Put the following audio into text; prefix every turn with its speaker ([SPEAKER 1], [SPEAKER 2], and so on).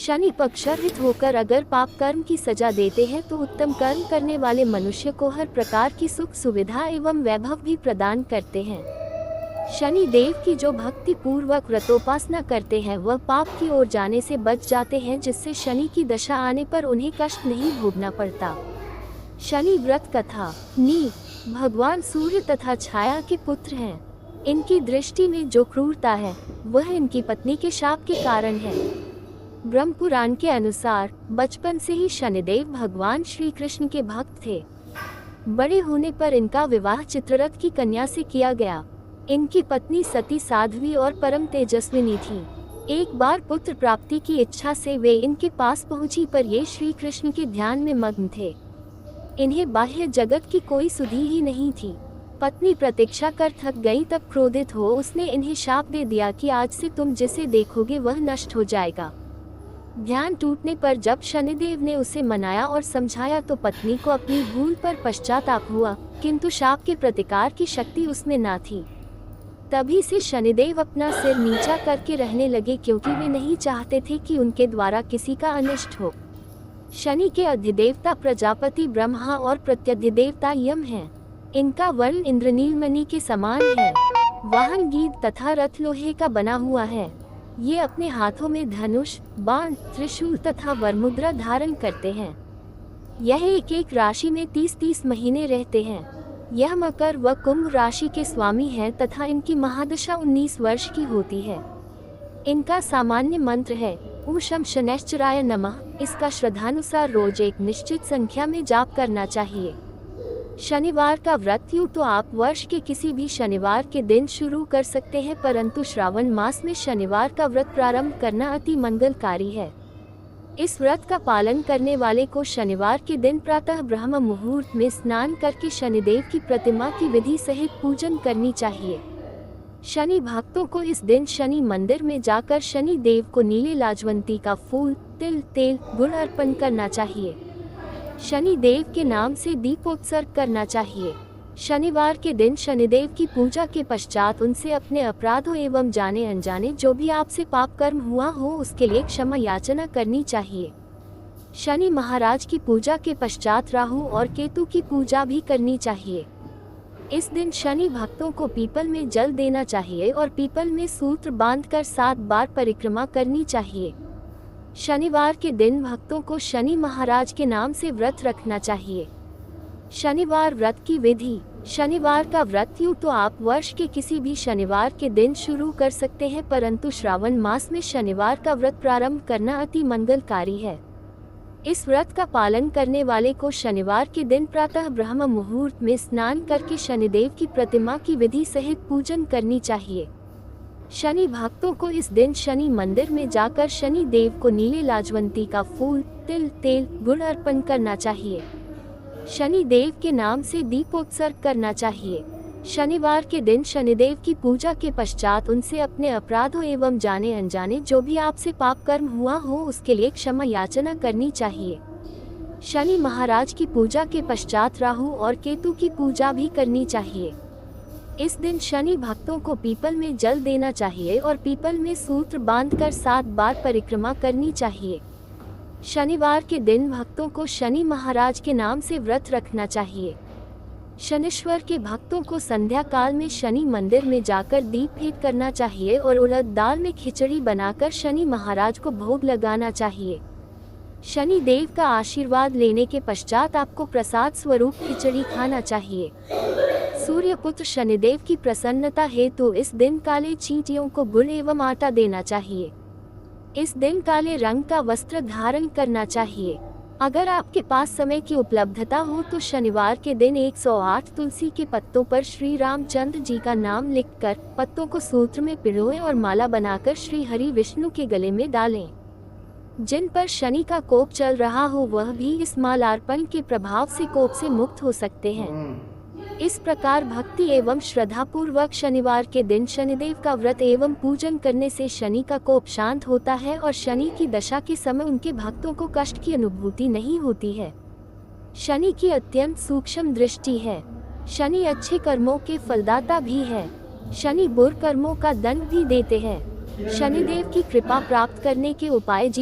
[SPEAKER 1] शनि पक्षाघात होकर अगर पाप कर्म की सजा देते हैं तो उत्तम कर्म करने वाले मनुष्य को हर प्रकार की सुख सुविधा एवं वैभव भी प्रदान करते हैं। शनि देव की जो भक्ति पूर्वक व्रतोपासना करते हैं वह पाप की ओर जाने से बच जाते हैं, जिससे शनि की दशा आने पर उन्हें कष्ट नहीं भोगना पड़ता। शनि व्रत कथा। भगवान सूर्य तथा छाया के पुत्र हैं। इनकी दृष्टि में जो क्रूरता है वह इनकी पत्नी के शाप के कारण है। ब्रह्म पुराण के अनुसार बचपन से ही शनिदेव भगवान श्री कृष्ण के भक्त थे। बड़े होने पर इनका विवाह चित्ररथ की कन्या से किया गया। इनकी पत्नी सती साध्वी और परम तेजस्विनी थी। एक बार पुत्र प्राप्ति की इच्छा से वे इनके पास पहुंची, पर ये श्री कृष्ण के ध्यान में मग्न थे। इन्हें बाह्य जगत की कोई सुधि ही नहीं थी। पत्नी प्रतीक्षा कर थक गई, तब क्रोधित हो उसने इन्हें शाप दे दिया कि आज से तुम जिसे देखोगे वह नष्ट हो जाएगा। ध्यान टूटने पर जब शनिदेव ने उसे मनाया और समझाया तो पत्नी को अपनी भूल पर पश्चाताप हुआ, किंतु शाप के प्रतिकार की शक्ति उसमें न थी। तभी से शनिदेव अपना सिर नीचा करके रहने लगे, क्योंकि वे नहीं चाहते थे कि उनके द्वारा किसी का अनिष्ट हो। शनि के अधिदेवता प्रजापति ब्रह्मा और प्रत्यधिदेवता यम हैं। इनका वर्ण इंद्रनीलमणि के समान है। वाहन गीध तथा रथ लोहे का बना हुआ है। ये अपने हाथों में धनुष, बाण, त्रिशूल तथा वरमुद्रा धारण करते हैं। यह एक एक राशि में 30-30 महीने रहते हैं। यह मकर व कुंभ राशि के स्वामी हैं तथा इनकी महादशा 19 वर्ष की होती है। इनका सामान्य मंत्र है ॐ शं शनैश्चराय नमः। इसका श्रद्धानुसार रोज एक निश्चित संख्या में जाप करना चाहिए। शनिवार का व्रत यूँ तो आप वर्ष के किसी भी शनिवार के दिन शुरू कर सकते हैं, परंतु श्रावण मास में शनिवार का व्रत प्रारंभ करना अति मंगलकारी है। इस व्रत का पालन करने वाले को शनिवार के दिन प्रातः ब्रह्म मुहूर्त में स्नान करके शनिदेव की प्रतिमा की विधि सहित पूजन करनी चाहिए। शनि भक्तों को इस दिन शनि मंदिर में जाकर शनि देव को नीले लाजवंती का फूल, तिल, तेल, गुड़ अर्पण करना चाहिए। शनि देव के नाम से दीपोत्सर्ग करना चाहिए। शनिवार के दिन शनिदेव की पूजा के पश्चात उनसे अपने अपराधों एवं जाने अनजाने जो भी आपसे पाप कर्म हुआ हो उसके लिए क्षमा याचना करनी चाहिए। शनि महाराज की पूजा के पश्चात राहु और केतु की पूजा भी करनी चाहिए। इस दिन शनि भक्तों को पीपल में जल देना चाहिए और पीपल में सूत्र बांधकर 7 बार परिक्रमा करनी चाहिए। शनिवार के दिन भक्तों को शनि महाराज के नाम से व्रत रखना चाहिए। शनिवार व्रत की विधि। शनिवार का व्रत यूँ तो आप वर्ष के किसी भी शनिवार के दिन शुरू कर सकते हैं, परंतु श्रावण मास में शनिवार का व्रत प्रारंभ करना अति मंगलकारी है। इस व्रत का पालन करने वाले को शनिवार के दिन प्रातः ब्रह्म मुहूर्त में स्नान करके शनिदेव की प्रतिमा की विधि सहित पूजन करनी चाहिए। शनि भक्तों को इस दिन शनि मंदिर में जाकर शनि देव को नीले लाजवंती का फूल, तिल, तेल, गुड़ अर्पण करना चाहिए। शनि देव के नाम से दीपोत्सर्ग करना चाहिए। शनिवार के दिन शनिदेव की पूजा के पश्चात उनसे अपने अपराधों एवं जाने अनजाने जो भी आपसे पाप कर्म हुआ हो उसके लिए क्षमा याचना करनी चाहिए। शनि महाराज की पूजा के पश्चात राहु और केतु की पूजा भी करनी चाहिए। इस दिन शनि भक्तों को पीपल में जल देना चाहिए और पीपल में सूत्र बांधकर 7 बार परिक्रमा करनी चाहिए। शनिवार के दिन भक्तों को शनि महाराज के नाम से व्रत रखना चाहिए। शनिश्वर के भक्तों को संध्या काल में शनि मंदिर में जाकर दीप भेंट करना चाहिए और उड़द दाल में खिचड़ी बनाकर शनि महाराज को भोग लगाना चाहिए। शनि देव का आशीर्वाद लेने के पश्चात आपको प्रसाद स्वरूप खिचड़ी खाना चाहिए। सूर्य पुत्र शनिदेव की प्रसन्नता हेतु इस दिन काले चींटियों को गुड़ एवं आटा देना चाहिए। इस दिन काले रंग का वस्त्र धारण करना चाहिए। अगर आपके पास समय की उपलब्धता हो तो शनिवार के दिन 108 तुलसी के पत्तों पर श्री रामचंद्र जी का नाम लिखकर पत्तों को सूत्र में पिरोएं और माला बनाकर श्री हरि विष्णु के गले में डालें। जिन पर शनि का कोप चल रहा हो वह भी इस मालार्पण के प्रभाव से कोप से मुक्त हो सकते हैं। इस प्रकार भक्ति एवं श्रद्धा पूर्वक शनिवार के दिन शनिदेव का व्रत एवं पूजन करने से शनि का कोप शांत होता है और शनि की दशा के समय उनके भक्तों को कष्ट की अनुभूति नहीं होती है। शनि की अत्यंत सूक्ष्म दृष्टि है। शनि अच्छे कर्मों के फलदाता भी है। शनि बुरे कर्मों का दंड भी देते हैं। शनिदेव की कृपा प्राप्त करने के उपाय जी